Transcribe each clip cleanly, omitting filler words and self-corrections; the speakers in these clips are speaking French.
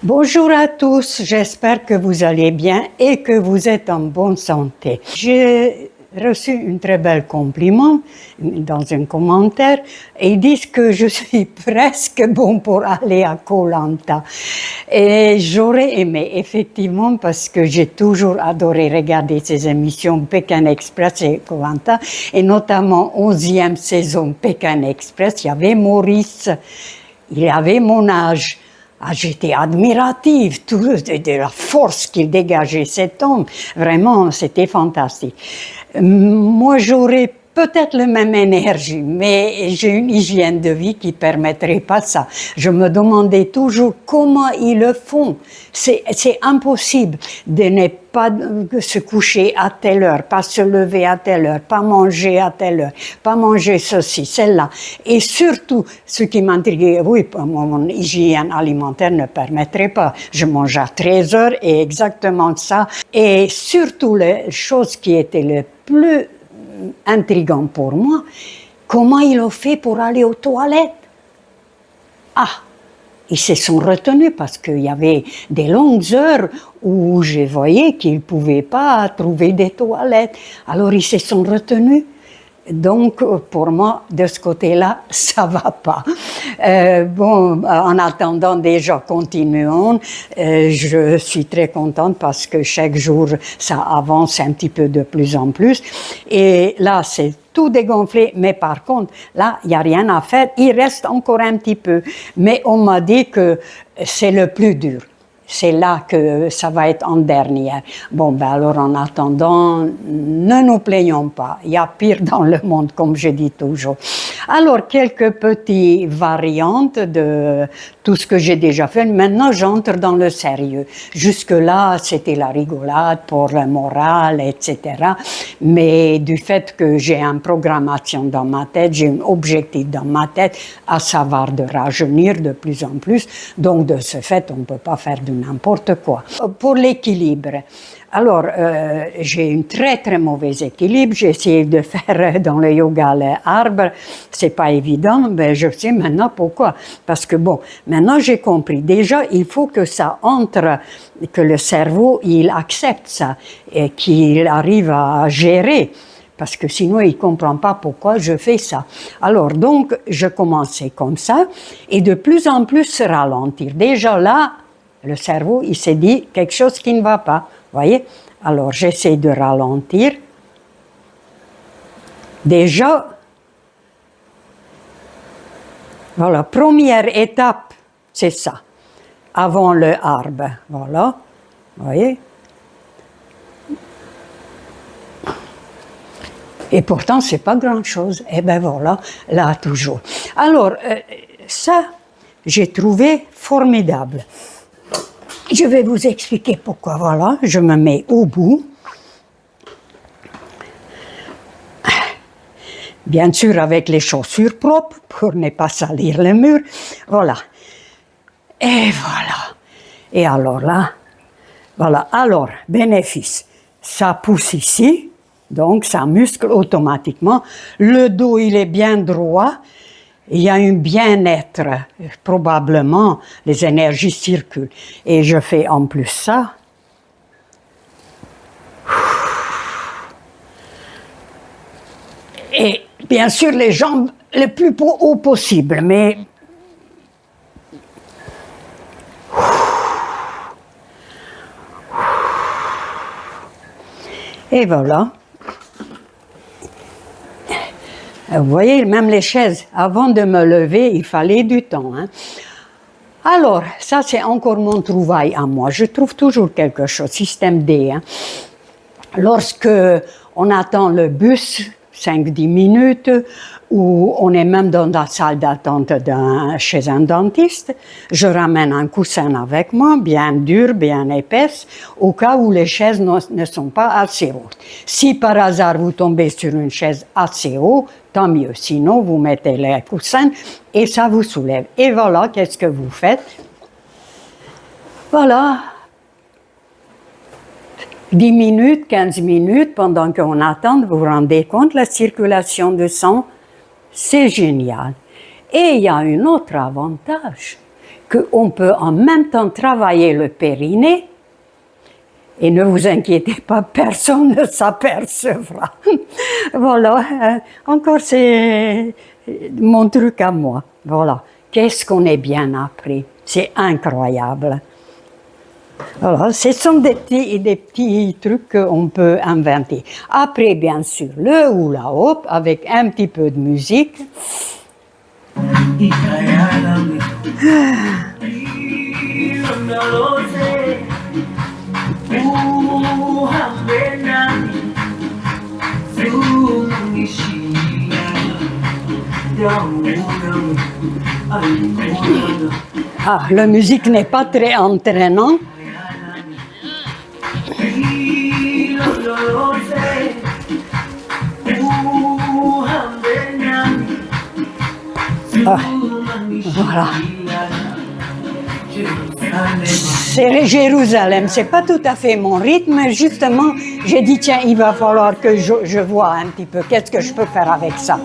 Bonjour à tous, j'espère que vous allez bien et que vous êtes en bonne santé. J'ai reçu un très bel compliment dans un commentaire et ils disent que je suis presque bon pour aller à Koh Lanta. Et j'aurais aimé, effectivement, parce que j'ai toujours adoré regarder ces émissions Pékin Express et Koh Lanta, et notamment 11e saison Pékin Express, il y avait Maurice, il y avait mon âge. Ah, j'étais admirative de la force qu'il dégageait, cet homme. Vraiment, c'était fantastique. Moi, j'aurais peut-être la même énergie, mais j'ai une hygiène de vie qui ne permettrait pas ça. Je me demandais toujours comment ils le font. C'est impossible de ne pas se coucher à telle heure, pas se lever à telle heure, pas manger à telle heure, pas manger ceci, celle-là. Et surtout, ce qui m'intriguait, oui, mon hygiène alimentaire ne permettrait pas. Je mange à 13 heures et exactement ça. Et surtout, les choses qui étaient le plus intriguant pour moi, comment ils ont fait pour aller aux toilettes. Ah, ils se sont retenus parce qu'il y avait des longues heures où je voyais qu'ils ne pouvaient pas trouver des toilettes. Alors ils se sont retenus. Donc, pour moi, de ce côté-là, ça va pas. En attendant, déjà, continuons. Je suis très contente parce que chaque jour, ça avance un petit peu de plus en plus. Et là, c'est tout dégonflé, mais par contre, là, il n'y a rien à faire. Il reste encore un petit peu. Mais on m'a dit que c'est le plus dur. C'est là que ça va être en dernière. Bon, alors en attendant, ne nous plaignons pas. Il y a pire dans le monde, comme je dis toujours. Alors, quelques petites variantes de tout ce que j'ai déjà fait. Maintenant, j'entre dans le sérieux. Jusque-là, c'était la rigolade pour le moral, etc. Mais du fait que j'ai une programmation dans ma tête, j'ai un objectif dans ma tête, à savoir de rajeunir de plus en plus. Donc, de ce fait, on ne peut pas faire de n'importe quoi. Pour l'équilibre, alors, j'ai un très très mauvais équilibre. J'ai essayé de faire dans le yoga les arbres. C'est pas évident, mais je sais maintenant pourquoi. Parce que bon, maintenant j'ai compris. Déjà, il faut que ça entre, que le cerveau, il accepte ça et qu'il arrive à gérer. Parce que sinon, il ne comprend pas pourquoi je fais ça. Alors, donc, je commençais comme ça et de plus en plus se ralentir. Déjà là, le cerveau, il s'est dit quelque chose qui ne va pas. Voyez? Alors, j'essaie de ralentir. Déjà, voilà, première étape, c'est ça. Avant le arbre, voilà. Voyez? Et pourtant, c'est pas grand-chose. Eh ben voilà, là, toujours. Alors, ça, j'ai trouvé formidable. Je vais vous expliquer pourquoi. Voilà, je me mets au bout. Bien sûr, avec les chaussures propres, pour ne pas salir le mur. Voilà. Et voilà. Et alors là, voilà. Alors, bénéfice. Ça pousse ici, donc ça muscle automatiquement. Le dos, il est bien droit. Il y a un bien-être, probablement, les énergies circulent. Et je fais en plus ça. Et bien sûr, les jambes le plus haut possible, mais... Et voilà. Vous voyez, même les chaises, avant de me lever, il fallait du temps. Hein. Alors, ça c'est encore mon trouvaille à moi. Je trouve toujours quelque chose, système D. Hein. Lorsque on attend le bus, 5-10 minutes, ou on est même dans la salle d'attente chez un dentiste, je ramène un coussin avec moi, bien dur, bien épaisse, au cas où les chaises ne sont pas assez hautes. Si par hasard vous tombez sur une chaise assez haute, tant mieux. Sinon, vous mettez les coussins et ça vous soulève. Et voilà, qu'est-ce que vous faites? Voilà. 10 minutes, 15 minutes, pendant qu'on attend, vous vous rendez compte, la circulation du sang, c'est génial. Et il y a un autre avantage. qu'on peut en même temps travailler le périnée, et ne vous inquiétez pas, personne ne s'apercevra. Voilà, encore c'est mon truc à moi. Voilà, qu'est-ce qu'on est bien appris, c'est incroyable. Voilà, ce sont des petits trucs qu'on peut inventer. Après, bien sûr, le hula hoop avec un petit peu de musique. Ah, la musique n'est pas très entraînante. Ah, voilà. C'est Jérusalem, c'est pas tout à fait mon rythme, mais justement, j'ai dit tiens, il va falloir que je vois un petit peu qu'est-ce que je peux faire avec ça.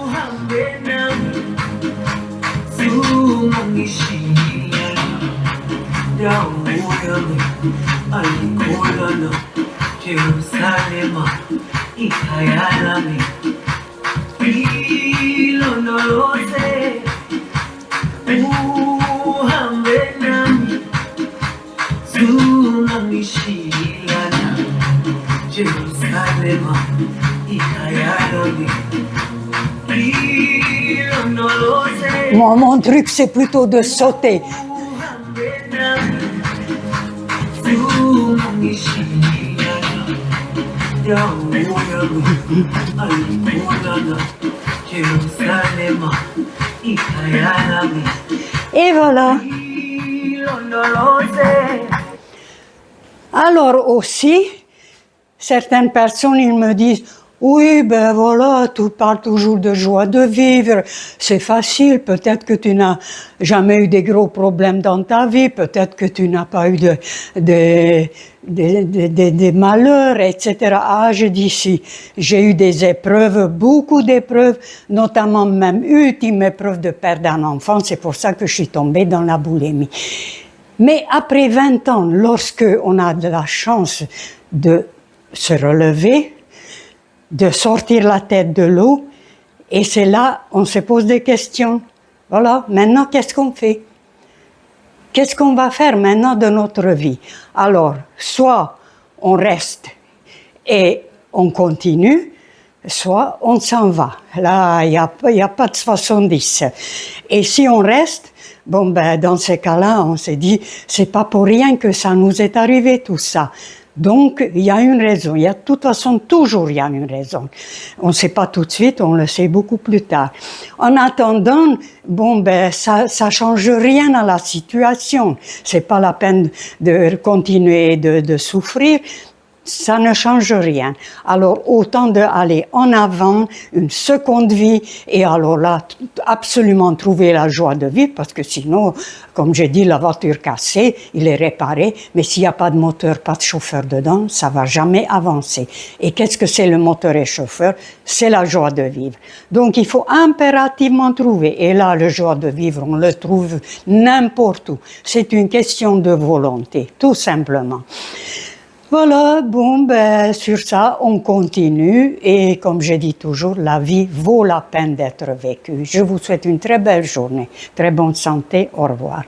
Moi, mon truc, c'est plutôt de sauter. Et voilà. Alors aussi, certaines personnes, ils me disent « Oui, ben voilà, tu parles toujours de joie de vivre, c'est facile, peut-être que tu n'as jamais eu des gros problèmes dans ta vie, peut-être que tu n'as pas eu de malheurs, etc. » Ah, je dis si, j'ai eu des épreuves, beaucoup d'épreuves, notamment même ultime épreuve de perdre un enfant, c'est pour ça que je suis tombée dans la boulimie. Mais après 20 ans, lorsque on a de la chance de se relever, de sortir la tête de l'eau, et c'est là on se pose des questions. Voilà, maintenant qu'est-ce qu'on fait? Qu'est-ce qu'on va faire maintenant de notre vie? Alors, soit on reste et on continue, soit on s'en va. Là, il n'y a pas de 70. Et si on reste, bon ben dans ces cas-là, on s'est dit, c'est pas pour rien que ça nous est arrivé tout ça. Donc, il y a une raison. Il y a de toute façon, toujours il y a une raison. On ne sait pas tout de suite, on le sait beaucoup plus tard. En attendant, bon, ben, ça change rien à la situation. C'est pas la peine de continuer de souffrir. Ça ne change rien. Alors, autant d'aller en avant, une seconde vie, et alors là, absolument trouver la joie de vivre, parce que sinon, comme j'ai dit, la voiture cassée, il est réparé, mais s'il n'y a pas de moteur, pas de chauffeur dedans, ça va jamais avancer. Et qu'est-ce que c'est le moteur et chauffeur? C'est la joie de vivre. Donc, il faut impérativement trouver. Et là, la joie de vivre, on le trouve n'importe où. C'est une question de volonté, tout simplement. Voilà, bon, ben, sur ça, on continue et comme je dis toujours, la vie vaut la peine d'être vécue. Je vous souhaite une très belle journée, très bonne santé, au revoir.